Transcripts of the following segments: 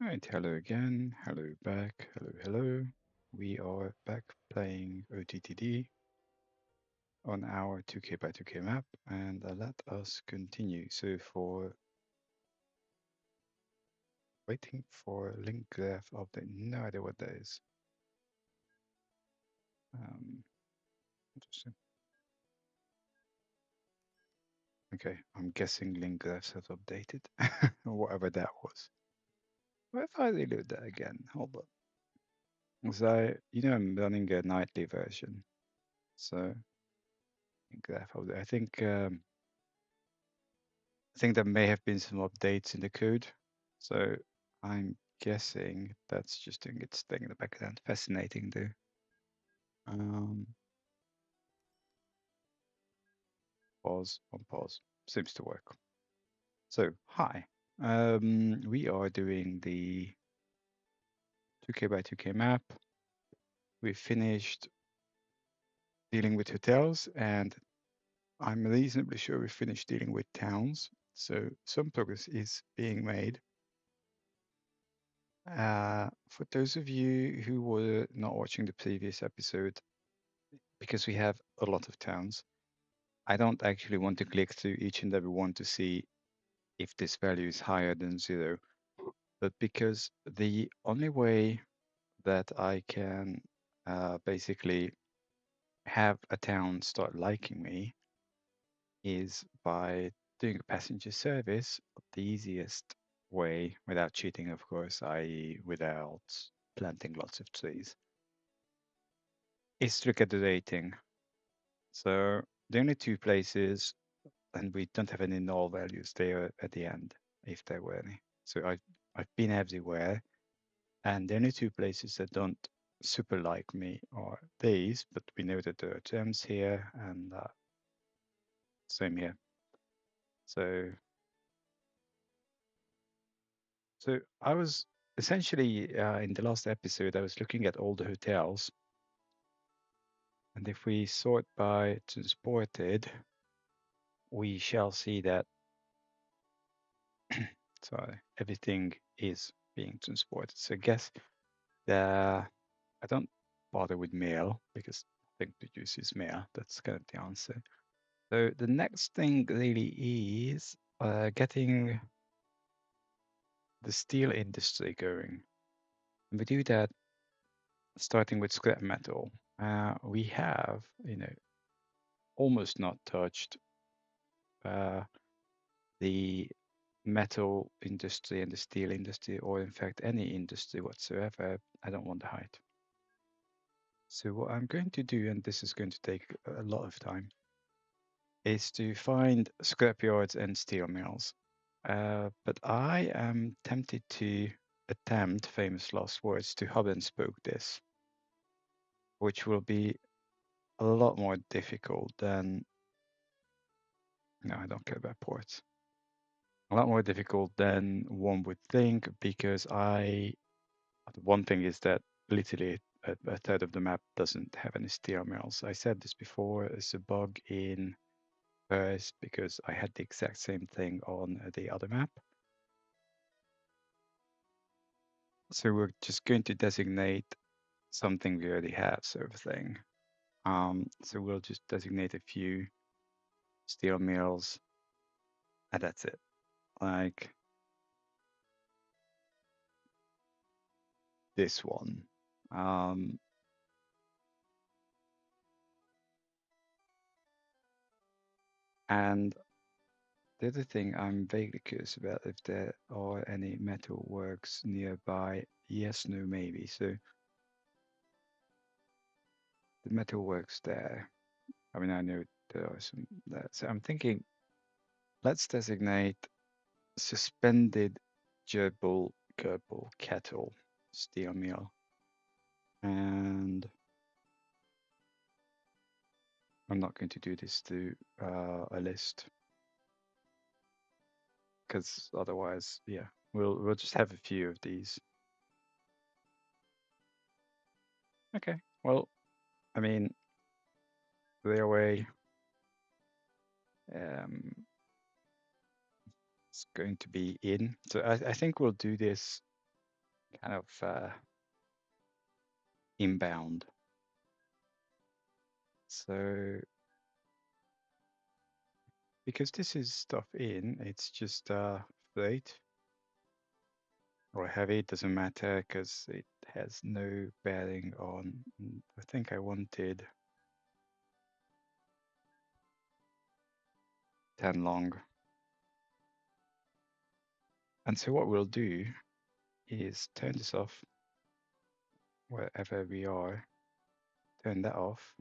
All right, hello again, hello back, hello. We are back playing OTTD on our 2K by 2K map, and let us continue. So for waiting for link graph update, no idea what that is. Interesting. Okay, I'm guessing link graphs have updated, or whatever that was. What if I reload that again? Hold on. So, I'm running a nightly version. So, link graph update. I think there may have been some updates in the code. So I'm guessing that's just doing its thing in the background. Fascinating, though. Um, pause on pause. Seems to work. So, hi. We are doing the 2K by 2K map. We finished dealing with hotels, and I'm reasonably sure we finished dealing with towns. So some progress is being made. For those of you who were not watching the previous episode, because we have a lot of towns, I don't actually want to click through each and every one to see if this value is higher than 0. But because the only way that I can basically have a town start liking me is by doing a passenger service the easiest way, without cheating, of course, i.e., without planting lots of trees, is to look at the rating. So the only two places, and we don't have any null values there at the end, if there were any. So I've been everywhere, and the only two places that don't super like me are these, but we know that there are gems here, and same here. So so I was essentially in the last episode, I was looking at all the hotels, and if we sort by transported, we shall see that sorry, everything is being transported. So I guess I don't bother with mail because I think produces mail. That's kind of the answer. So the next thing really is getting the steel industry going. And we do that starting with scrap metal. We have, almost not touched uh, the metal industry and the steel industry, or in fact any industry whatsoever. I don't want to hide. So what I'm going to do, and this is going to take a lot of time, is to find scrapyards and steel mills. But I am tempted to attempt, famous last words, to hub and spoke this, which will be a lot more difficult than, no, I don't care about ports. A lot more difficult than one would think, because one thing is that literally a third of the map doesn't have any steel mills. I said this before, it's a bug in FIRS because I had the exact same thing on the other map. So we're just going to designate something we already have, sort of thing. So we'll just designate a few steel mills, and that's it. Like this one. Um, and the other thing I'm vaguely curious about, if there are any metal works nearby. Yes, no, maybe. So the metal works there. I mean, I know there are some there. So I'm thinking, let's designate suspended gerbil kettle steel mill. And I'm not going to do this through a list, because otherwise, yeah, we'll just have a few of these. Okay. Well, I mean, railway um, is going to be in. So I think we'll do this kind of inbound. So because this is stuff in, it's just freight or heavy, it doesn't matter because it has no bearing on, I think I wanted 10 long. And so what we'll do is turn this off wherever we are, turn that off.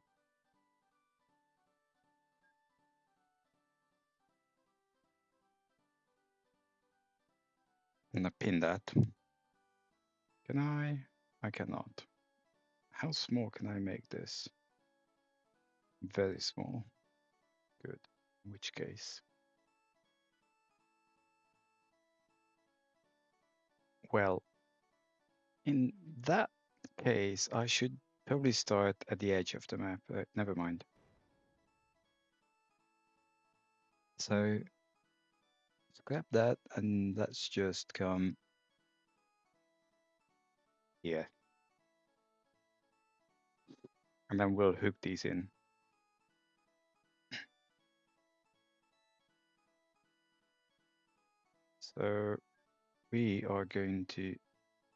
And I pin that. Can I? I cannot. How small can I make this? Very small. Good. In which case, well, in that case, I should probably start at the edge of the map. Never mind. So scrap that and let's just come here. And then we'll hook these in. So we are going to,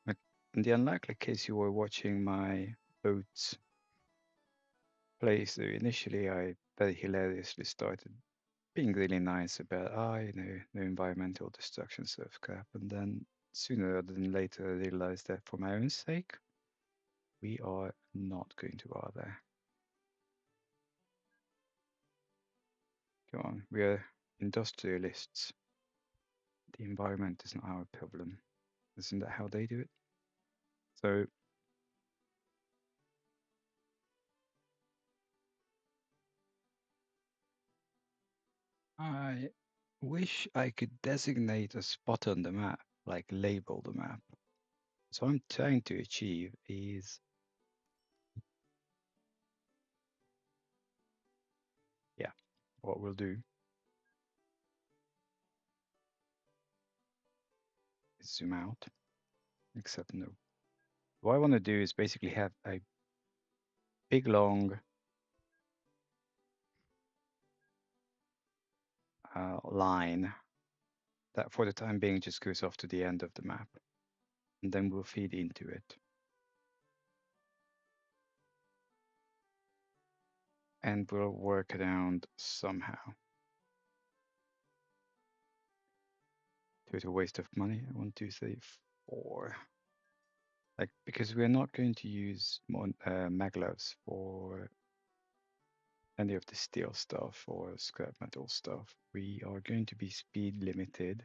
in the unlikely case you were watching my boats playthrough, initially I very hilariously started being really nice about, no environmental destruction sort of crap. And then sooner rather than later, I realized that for my own sake, we are not going to bother. Come on, we are industrialists. The environment is not our problem. Isn't that how they do it? So I wish I could designate a spot on the map, like label the map. So what I'm trying to achieve is, yeah, what we'll do is zoom out, except no. What I want to do is basically have a big long line that for the time being just goes off to the end of the map, and then we'll feed into it. And we'll work around somehow. Total waste of money. 1, 2, 3, 4. Like, because we're not going to use more maglevs for any of the steel stuff or scrap metal stuff. We are going to be speed limited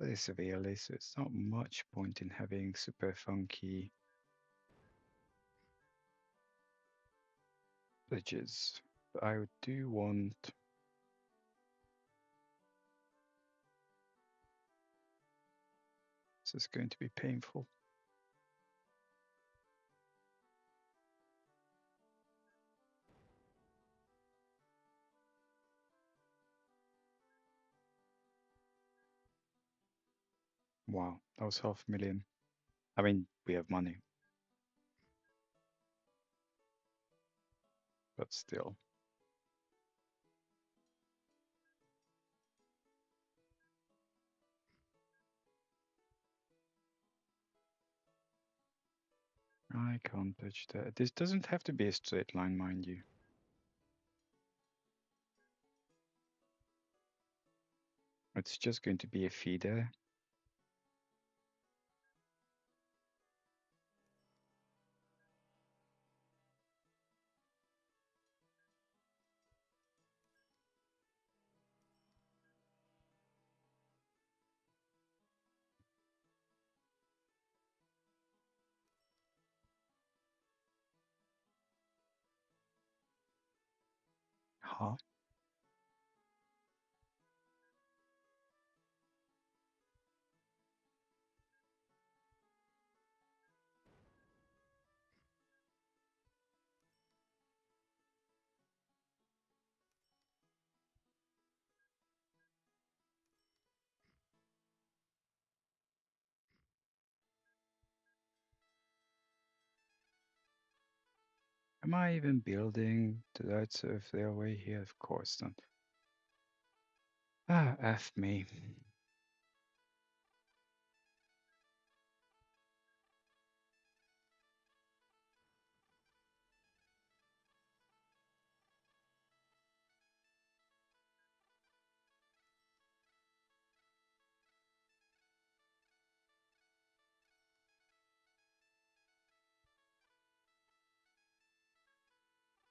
very severely, so it's not much point in having super funky bridges. But I do want this is going to be painful. Wow, that was 500,000. I mean, we have money, but still. I can't touch that. This doesn't have to be a straight line, mind you. It's just going to be a feeder. Huh? Am I even building the right surf railway here? Of course not. Ah, F me.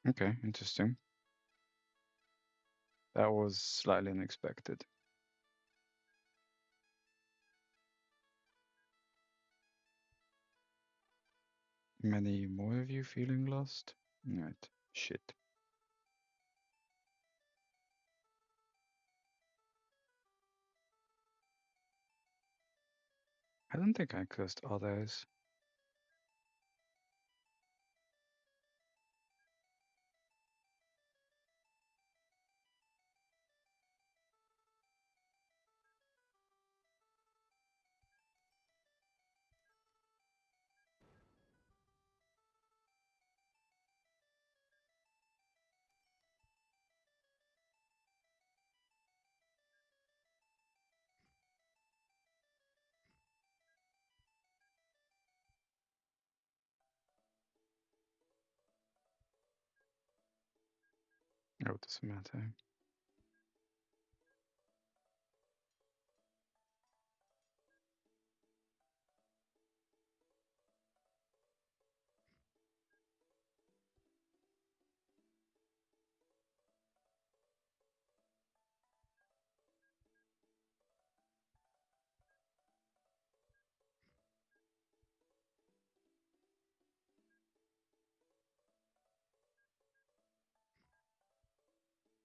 Okay, interesting. That was slightly unexpected. Many more of you feeling lost? Right, shit. I don't think I cursed others. Oh, it doesn't matter.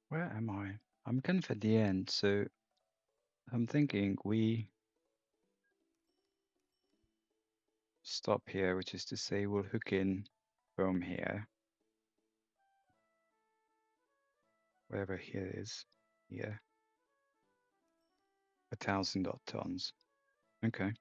Where am I? I'm kind of at the end, so I'm thinking we stop here, which is to say we'll hook in from here, wherever here is, here, 1,000 odd tons. Okay.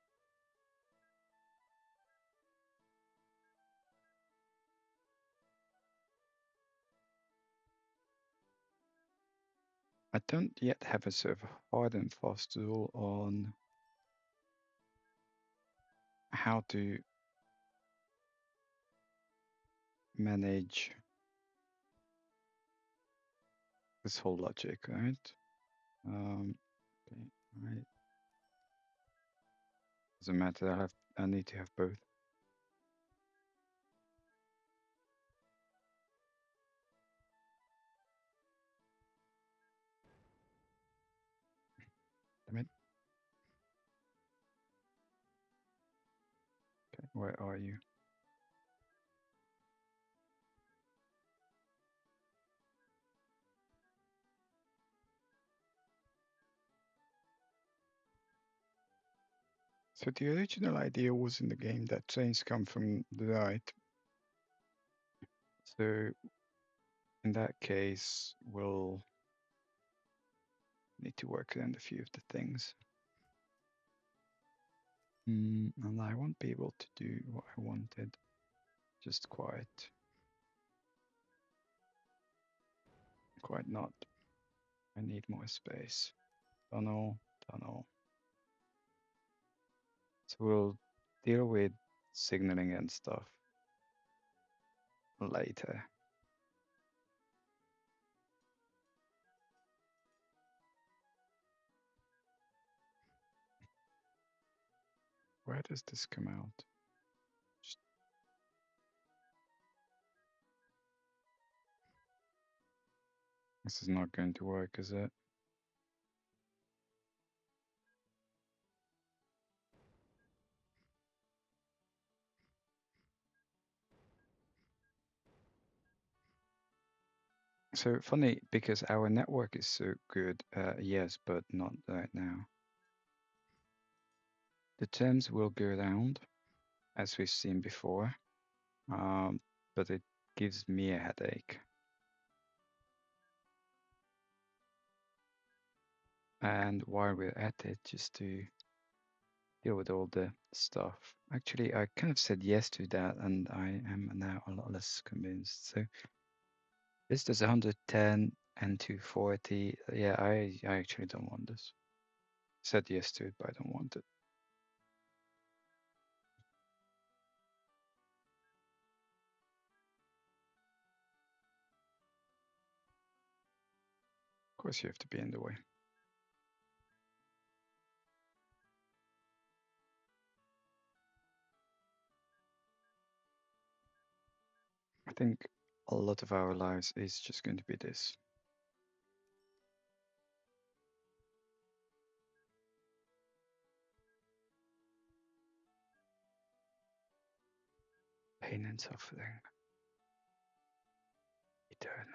I don't yet have a sort of hard and fast rule on how to manage this whole logic, right? Okay, right. Doesn't matter. I need to have both. Damn it. Okay, where are you? So the original idea was in the game that trains come from the right. So in that case, we'll need to work around a few of the things. And I won't be able to do what I wanted. Just quite not. I need more space. Tunnel, tunnel. So we'll deal with signaling and stuff later. Where does this come out? This is not going to work, is it? So funny, because our network is so good, yes, but not right now. The terms will go around, as we've seen before, but it gives me a headache. And while we're at it, just to deal with all the stuff. Actually, I kind of said yes to that, and I am now a lot less convinced. So this does 110 and 240. Yeah, I actually don't want this. Said yes to it, but I don't want it. Of course, you have to be in the way. I think a lot of our lives is just going to be this. Pain and suffering. Eternal.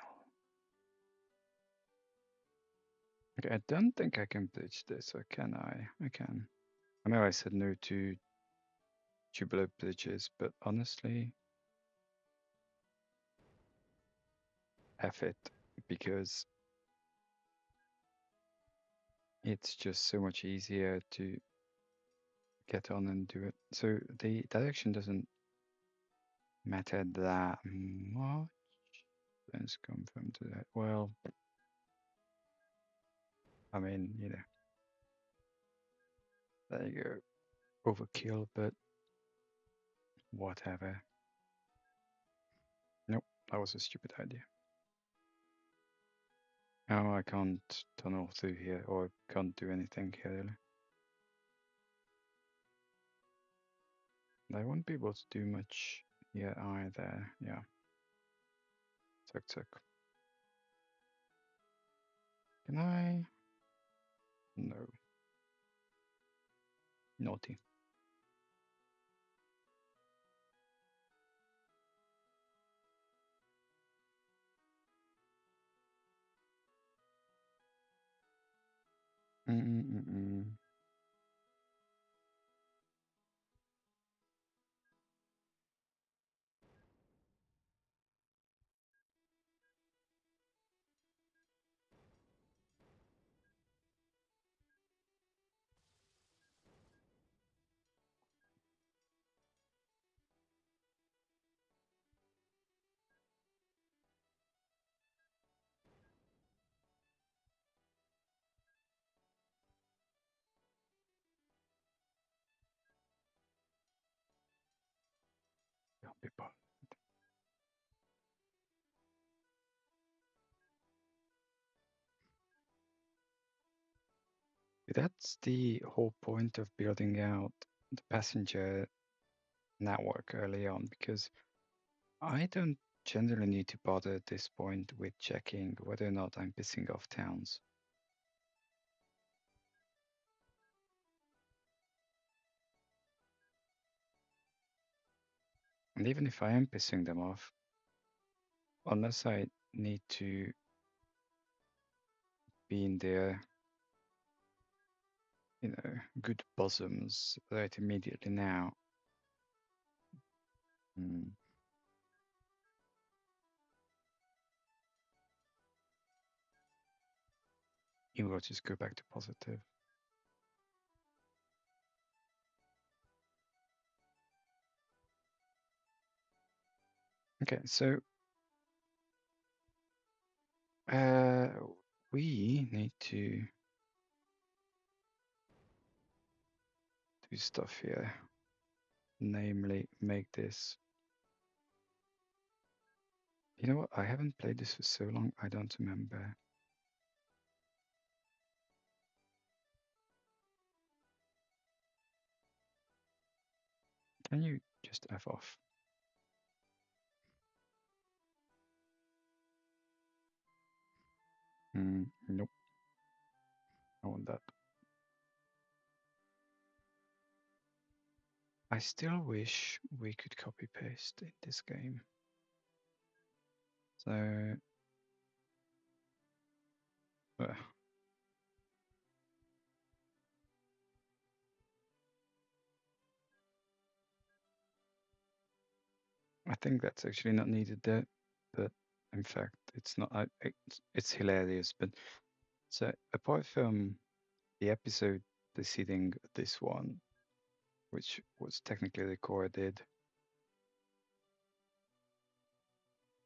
Okay, I don't think I can bridge this, or can I? I can. I know I said no to tubular bridges, but honestly, F it, because it's just so much easier to get on and do it. So the direction doesn't matter that much. Let's confirm to that. Well, I mean, there you go. Overkill, but whatever. Nope, that was a stupid idea. Oh, I can't tunnel through here, or can't do anything here, really. I won't be able to do much here either. Yeah. Tuck tuck. Can I? No. Naughty. Mm-mm-mm-mm. Don't be bothered. That's the whole point of building out the passenger network early on, because I don't generally need to bother at this point with checking whether or not I'm pissing off towns. And even if I am pissing them off, unless I need to be in their, good bosoms right immediately now, mm, you will just go back to positive. Okay, so uh, we need to do stuff here, namely make this. You know what? I haven't played this for so long, I don't remember. Can you just F off? Nope, I want that. I still wish we could copy paste in this game. So, I think that's actually not needed there, but in fact, it's not. It's hilarious. But so apart from the episode preceding this one, which was technically recorded.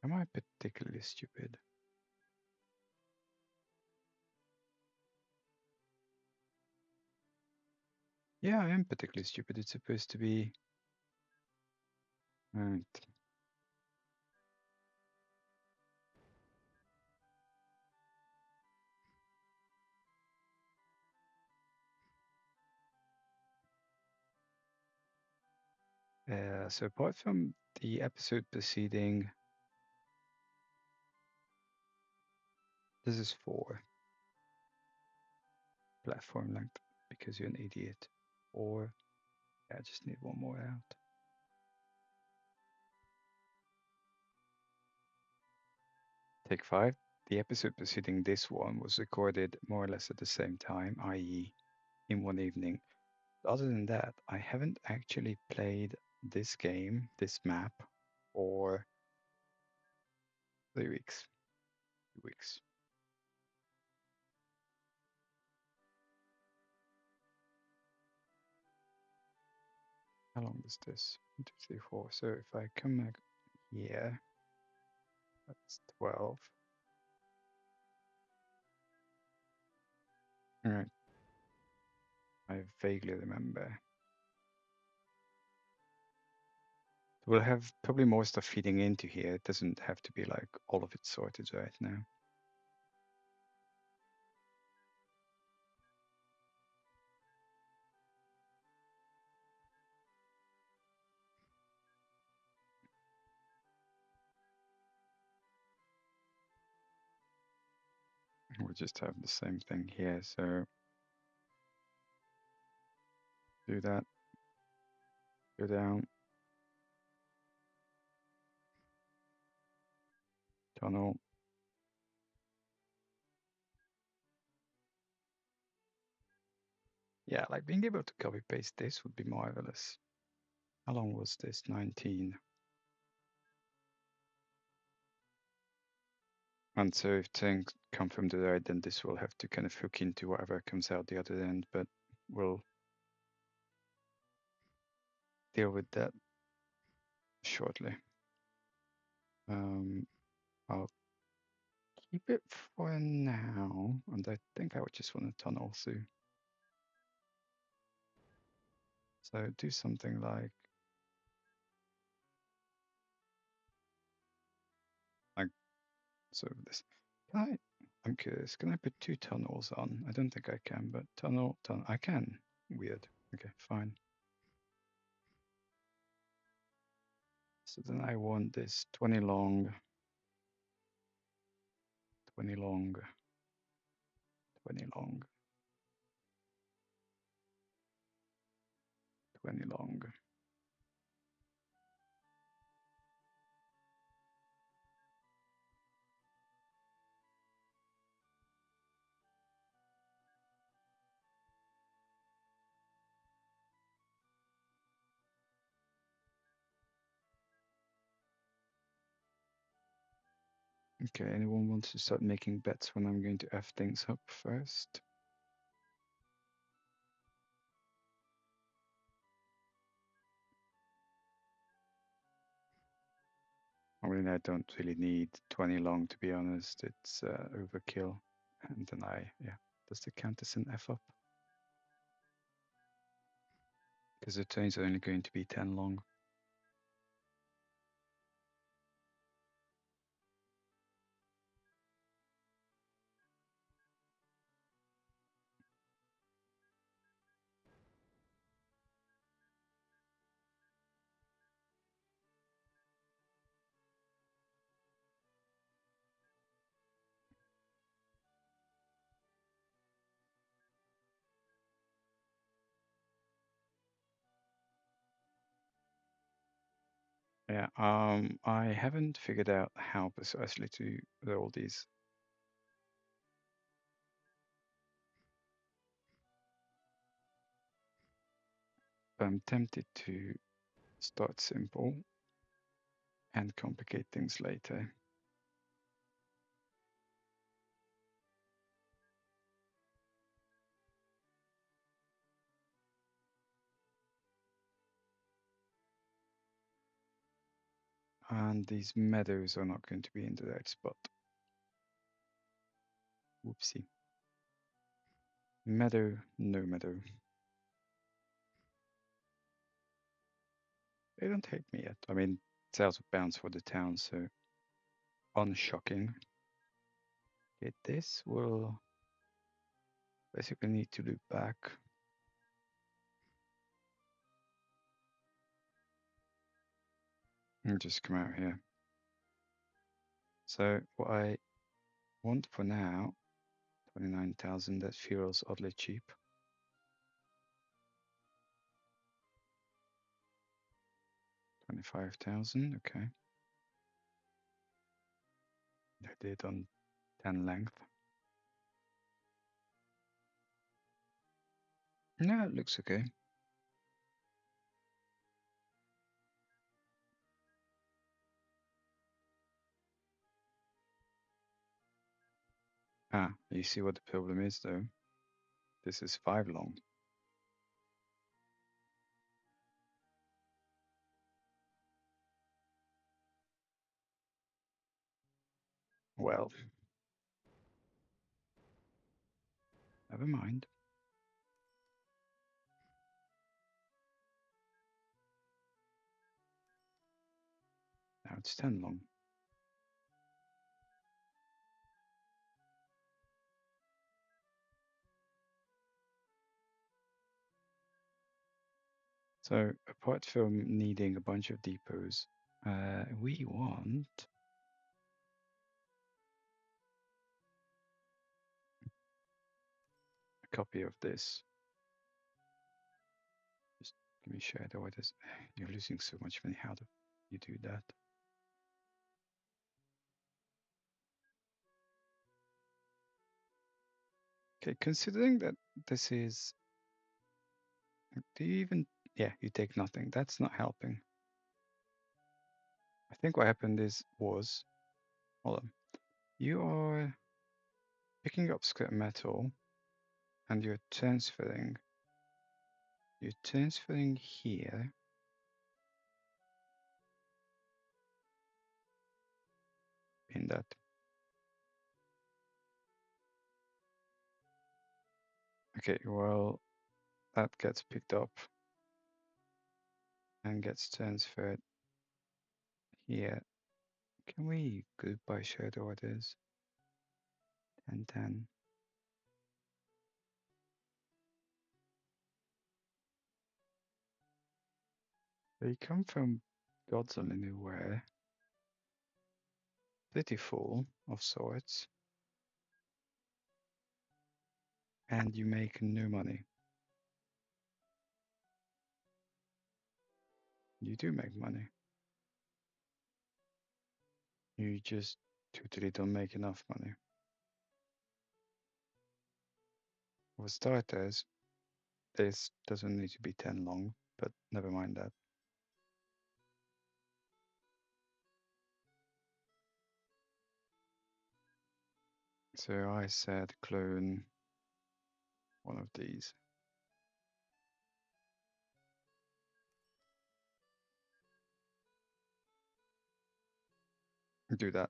Am I particularly stupid? Yeah, I am particularly stupid. It's supposed to be... Right. So apart from the episode preceding, this is 4 platform length because you're an idiot. Or I just need one more out. Take 5. The episode preceding this one was recorded more or less at the same time, i.e. in one evening. Other than that, I haven't actually played this game, this map, for 3 weeks. 2 weeks. How long is this? 1, 2, 3, 4. So if I come back here, that's 12. All right. I vaguely remember. We'll have probably more stuff feeding into here. It doesn't have to be like all of it sorted right now. We'll just have the same thing here. So do that. Go down. Tunnel. Yeah, like being able to copy paste this would be marvelous. How long was this? 19. And so if things come from the right, then this will have to kind of hook into whatever comes out the other end, but we'll deal with that shortly. I'll keep it for now, and I think I would just want to tunnel through. So do something like so this. I'm curious, can I put 2 tunnels on? I don't think I can, but tunnel, I can. Weird. Okay, fine. So then I want this 20 long, 20 long, 20 long, 20 long. Okay, anyone wants to start making bets when I'm going to F things up first? I mean, I don't really need 20 long, to be honest. It's overkill. And then does it count as an F up? Because the trains are only going to be 10 long. Yeah, I haven't figured out how precisely to roll these. I'm tempted to start simple and complicate things later. And these meadows are not going to be in the right spot. Whoopsie. Meadow, no meadow. They don't hate me yet. I mean, it's out of bounds for the town, so unshocking. Okay, this will basically need to loop back. And just come out here. So what I want for now, 29,000, that feels oddly cheap. 25,000, okay. I did on 10 length. No, it looks okay. Ah, you see what the problem is though? This is 5 long. Well, never mind. Now it's 10 long. So apart from needing a bunch of depots, we want a copy of this. Just give me shadow. What is? You're losing so much money. How do you do that? Okay, considering that this is, do you even? Yeah, you take nothing. That's not helping. I think what happened was, hold on. You are picking up scrap metal, and you're transferring. You're transferring here. In that. Okay, well, that gets picked up and gets transferred here. Can we group by shared orders? 10, 10. They come from gods only nowhere. Pretty full of sorts. And you make no money. You do make money. You just totally don't make enough money. For starters, this doesn't need to be 10 long, but never mind that. So I said clone one of these. Do that.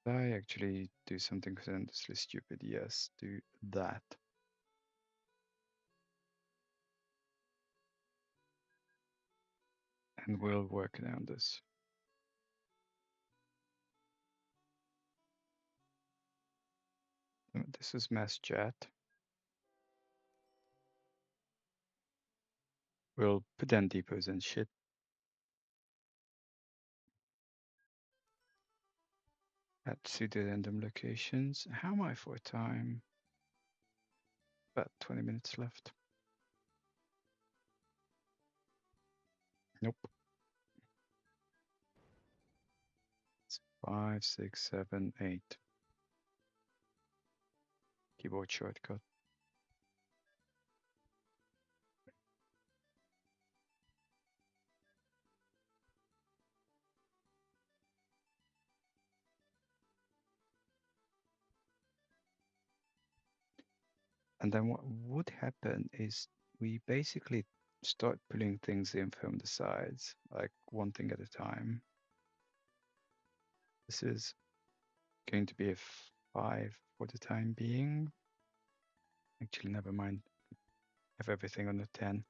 I actually do something horrendously stupid? Yes, do that. And we'll work around this. This is mass chat. We'll put down depots and shit. At pseudo random locations. How am I for time? About 20 minutes left. Nope. It's 5, 6, 7, 8. Keyboard shortcut. And then what would happen is we basically start pulling things in from the sides, like one thing at a time. This is going to be a 5 for the time being. Actually, never mind. Have everything on the 10.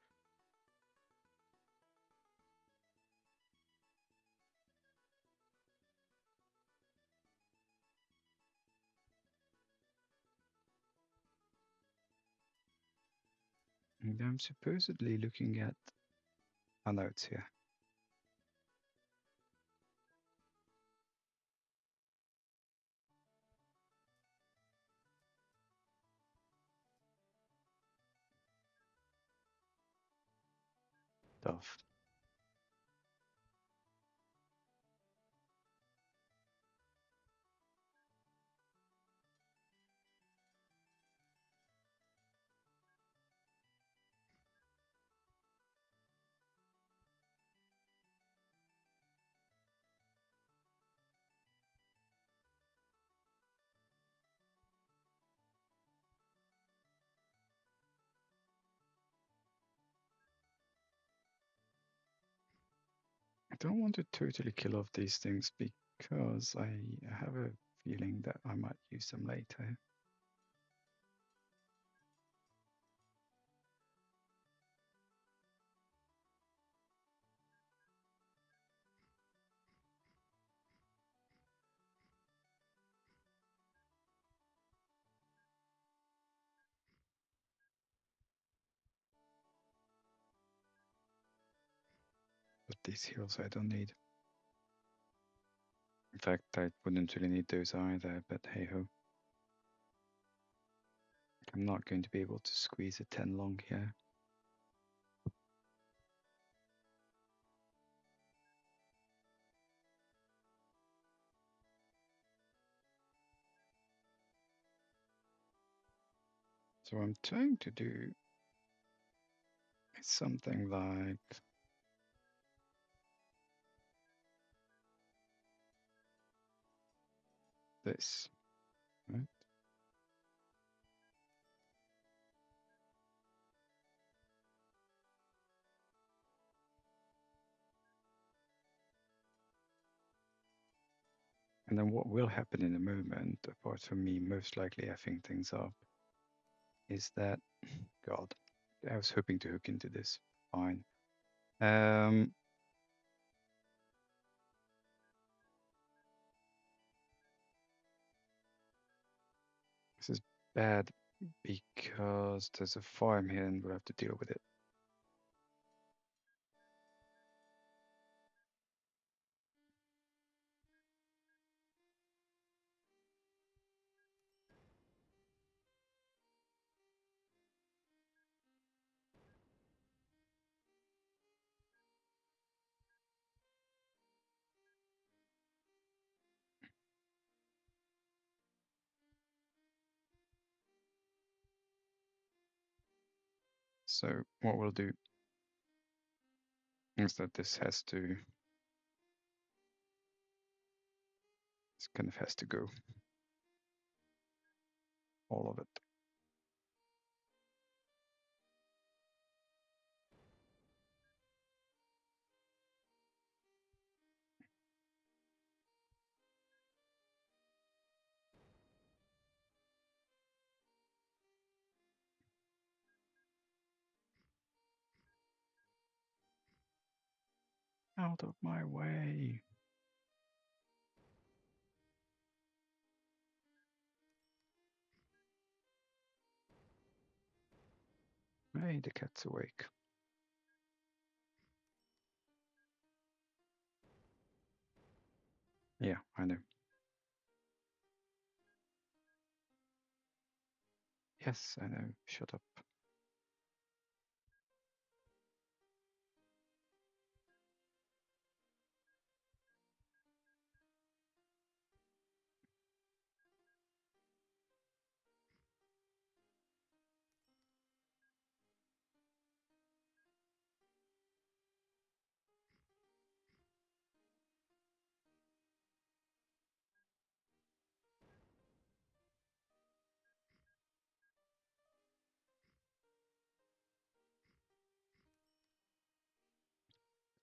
And I'm supposedly looking at our notes here. Tough. I don't want to totally kill off these things because I have a feeling that I might use them later. But these heals I don't need. In fact, I wouldn't really need those either, but hey ho. I'm not going to be able to squeeze a 10 long here. So what I'm trying to do is something like this, right? And then what will happen in a moment, apart from me most likely effing things up, is that, God, I was hoping to hook into this. Fine. This is bad because there's a farm here and we'll have to deal with it. So what we'll do is that this kind of has to go, all of it. Out of my way. Hey, the cat's awake. Yeah, I know. Yes, I know. Shut up.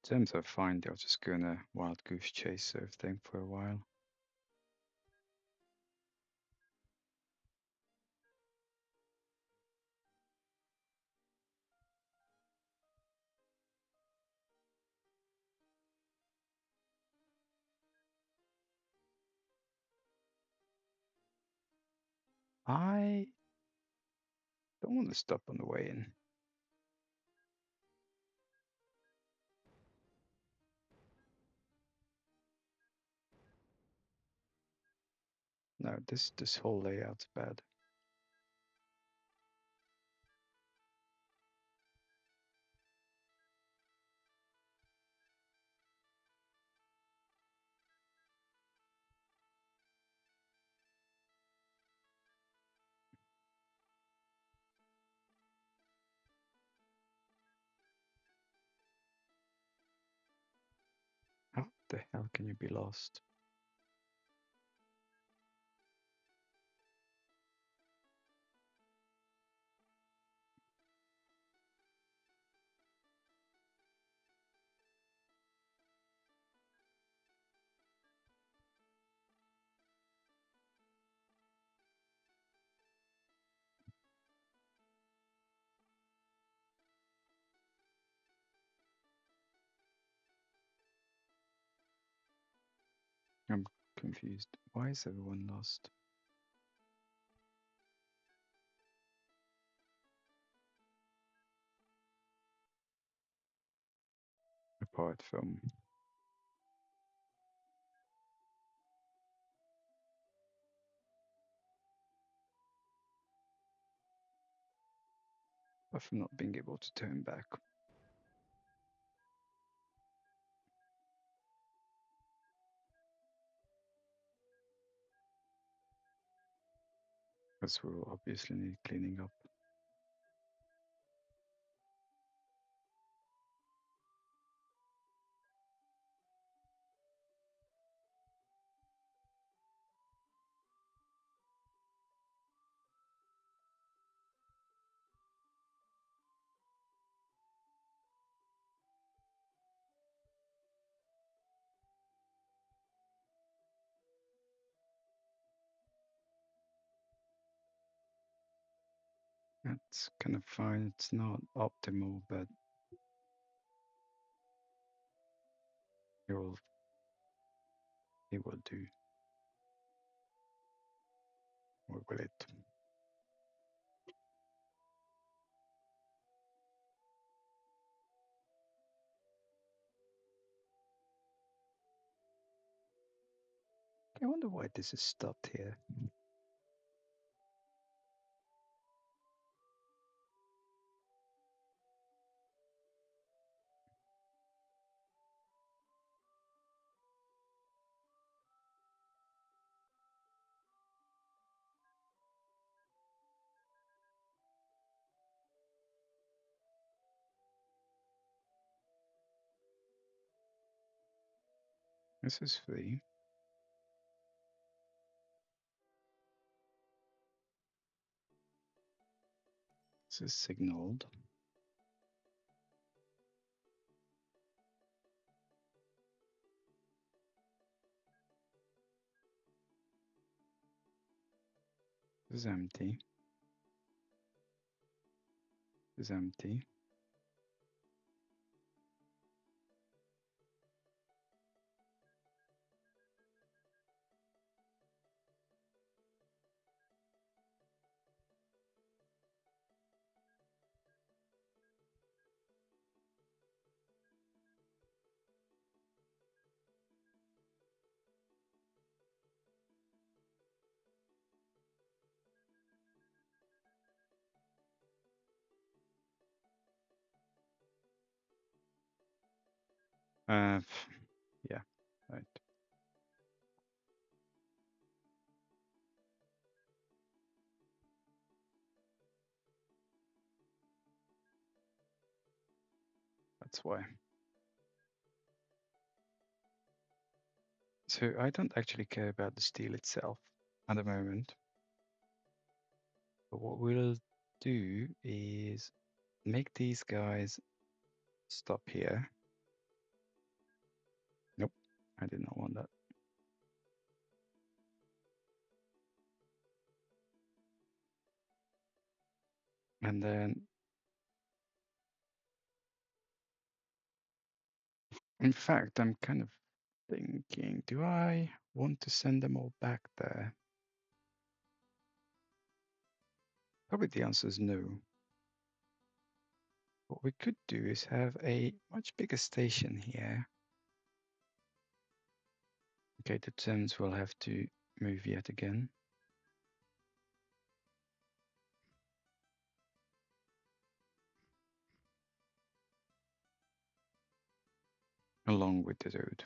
terms are fine, they're just gonna wild goose chase everything for a while. I don't want to stop on the way in. No, this whole layout's bad. How the hell can you be lost? I'm confused. Why is everyone lost? Apart from not being able to turn back. Because we'll obviously need cleaning up. That's kind of fine. It's not optimal, but it will do. Or will it? I wonder why this is stopped here. This is free. This is signaled. This is empty. This is empty. Uh, yeah, right. That's why. So I don't actually care about the steel itself at the moment. But what we'll do is make these guys stop here. I did not want that. And then, in fact, I'm kind of thinking, do I want to send them all back there? Probably the answer is no. What we could do is have a much bigger station here. Okay, the Thames will have to move yet again. Along with the road.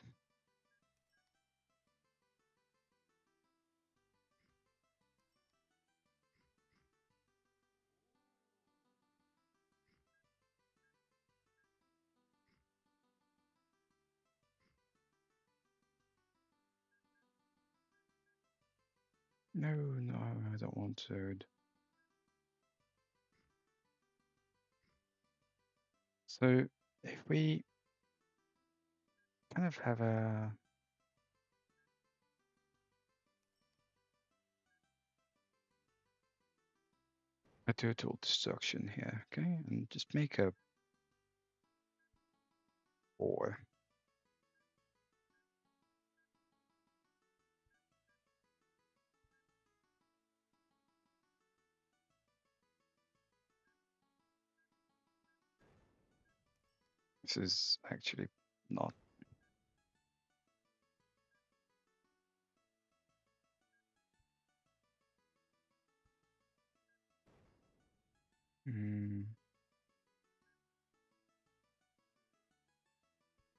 No, no, I don't want road. So if we kind of have a total destruction here, okay, and just make a 4. This is actually not.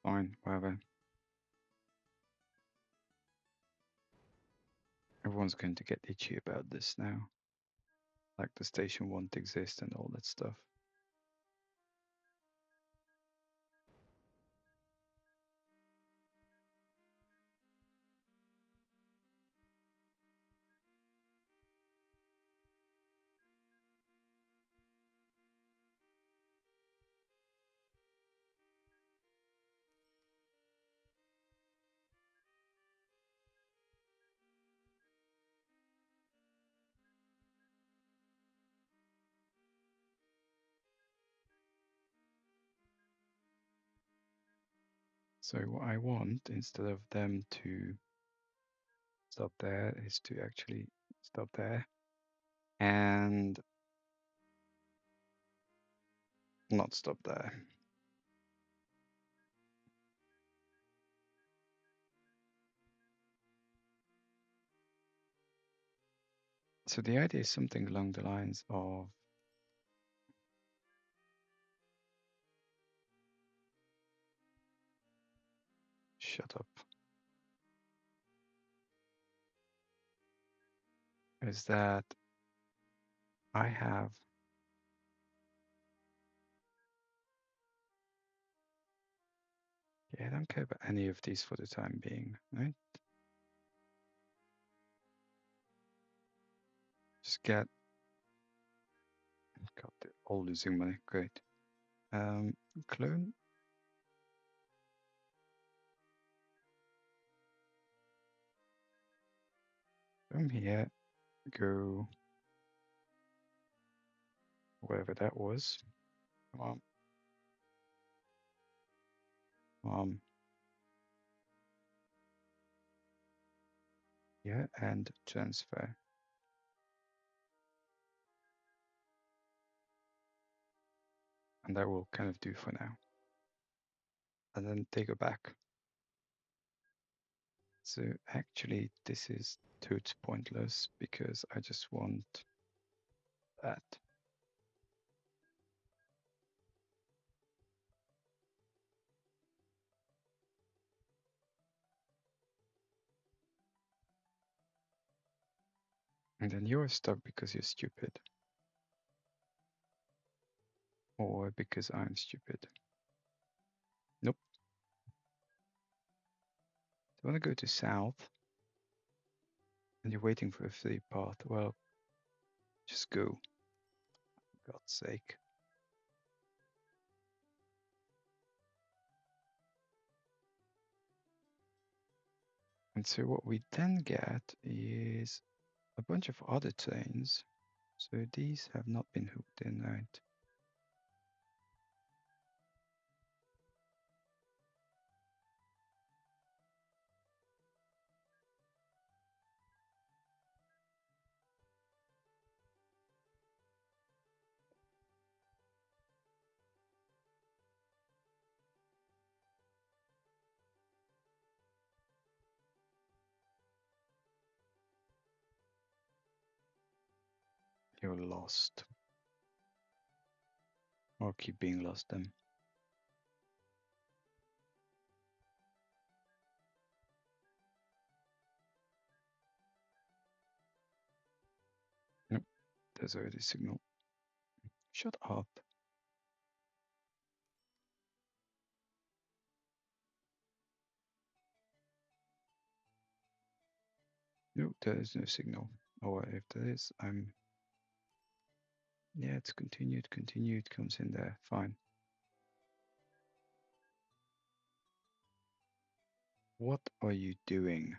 Fine, whatever. Everyone's going to get itchy about this now. Like the station won't exist and all that stuff. So what I want, instead of them to stop there, is to actually stop there and not stop there. So the idea is something along the lines of shut up. Is that I have I don't care about any of these for the time being, right? Just get God, they're all losing money. Great. Clone. From here, go wherever that was. Come on. Yeah, and transfer. And that will kind of do for now. And then they go back. So actually, this is totes pointless because I just want that. And then you're stuck because you're stupid. Or because I'm stupid. Nope. I want to go to south. And you're waiting for a free path. Well, just go. For God's sake. And so what we then get is a bunch of other chains. So these have not been hooked in, right? You're lost. Or keep being lost then. Nope, there's already a signal. Shut up. No, there is no signal. Or if there is, yeah, it's continued, comes in there, fine. What are you doing?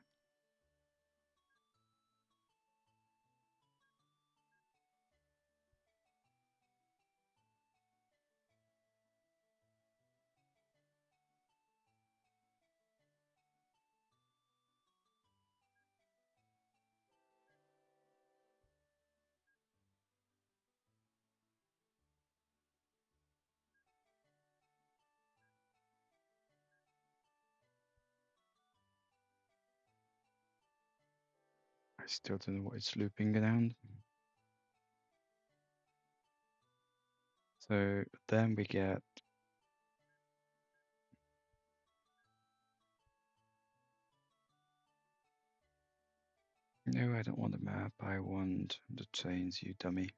I still don't know what it's looping around. So then we get no, I don't want the map. I want the chains, you dummy.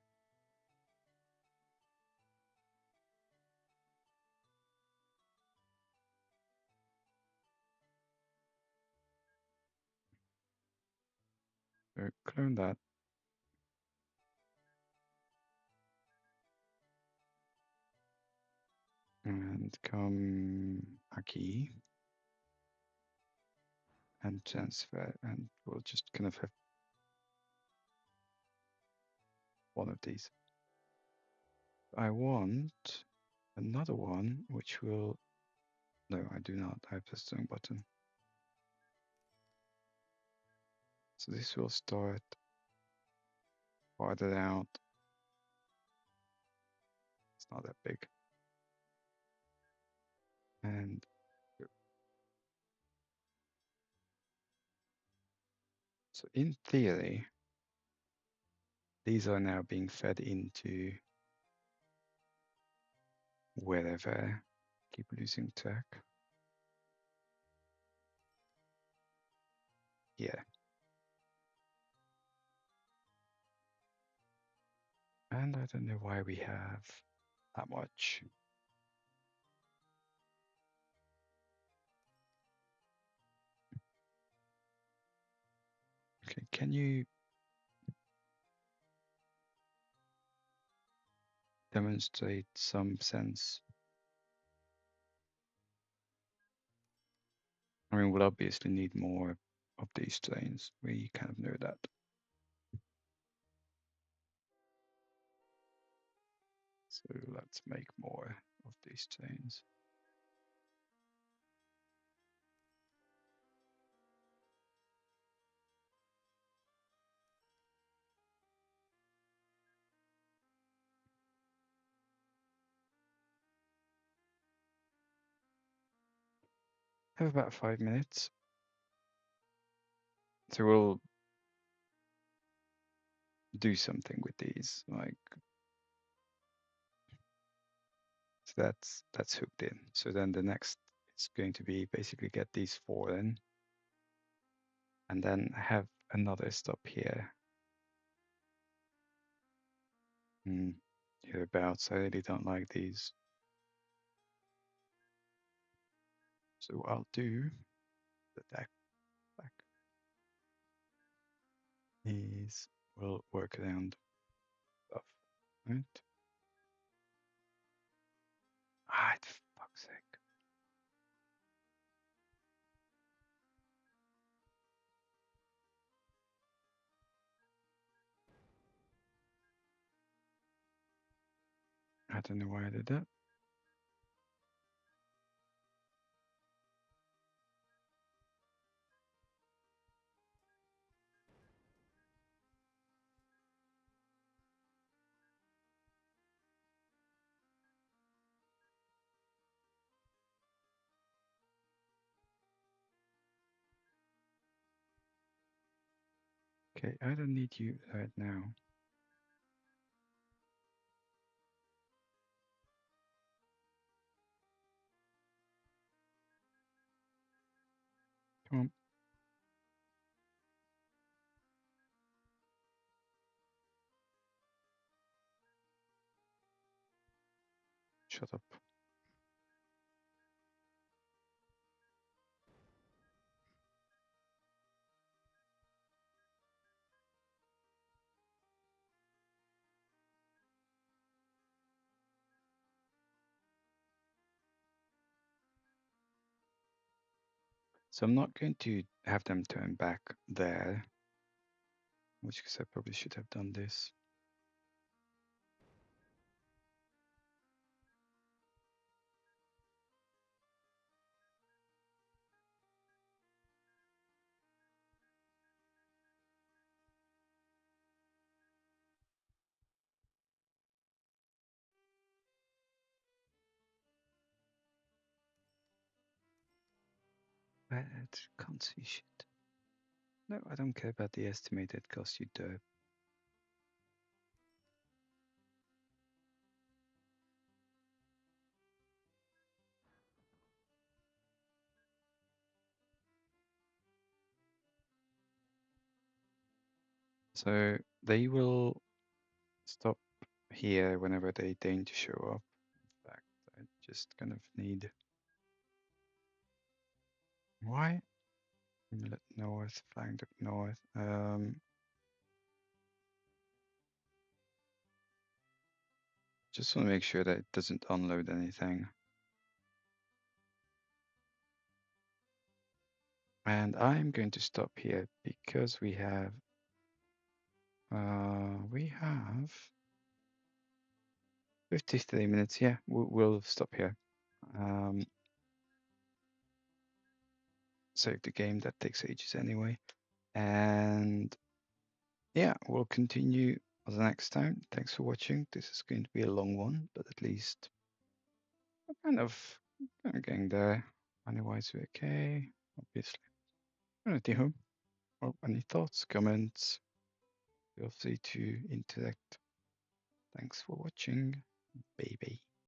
So clone that. And come aquí and transfer, and we'll just kind of have one of these. I want another one which will, no, I do not. I have the stone button. So this will start farther out. It's not that big. And so in theory, these are now being fed into wherever. Keep losing track. Yeah. And I don't know why we have that much. Okay, can you demonstrate some sense? I mean, we'll obviously need more of these trains. We kind of know that. So let's make more of these trains. Have about 5 minutes. So we'll do something with these, like, so that's hooked in. So then the next is going to be basically get these 4 in, and then have another stop here. Hereabouts, I really don't like these. So what I'll do, the deck back, is we'll work around stuff, right? Ah, for fuck's sake. don't know why I did that. Okay, I don't need you right now. Come on. Shut up. So I'm not going to have them turn back there, which because I probably should have done this. But can't see shit. No, I don't care about the estimated cost, you derp. So they will stop here whenever they deign to show up. In fact, I just kind of need. Why? Inlet north, flanked up north. Just want to make sure that it doesn't unload anything. And I'm going to stop here because we have 53 minutes. Yeah, we'll stop here. Save the game. That takes ages anyway. And yeah, we'll continue the next time. Thanks for watching. This is going to be a long one, but at least I'm kind of getting there. Otherwise, we're okay, obviously. Anywho, well, any thoughts, comments, feel free to interact. Thanks for watching, baby.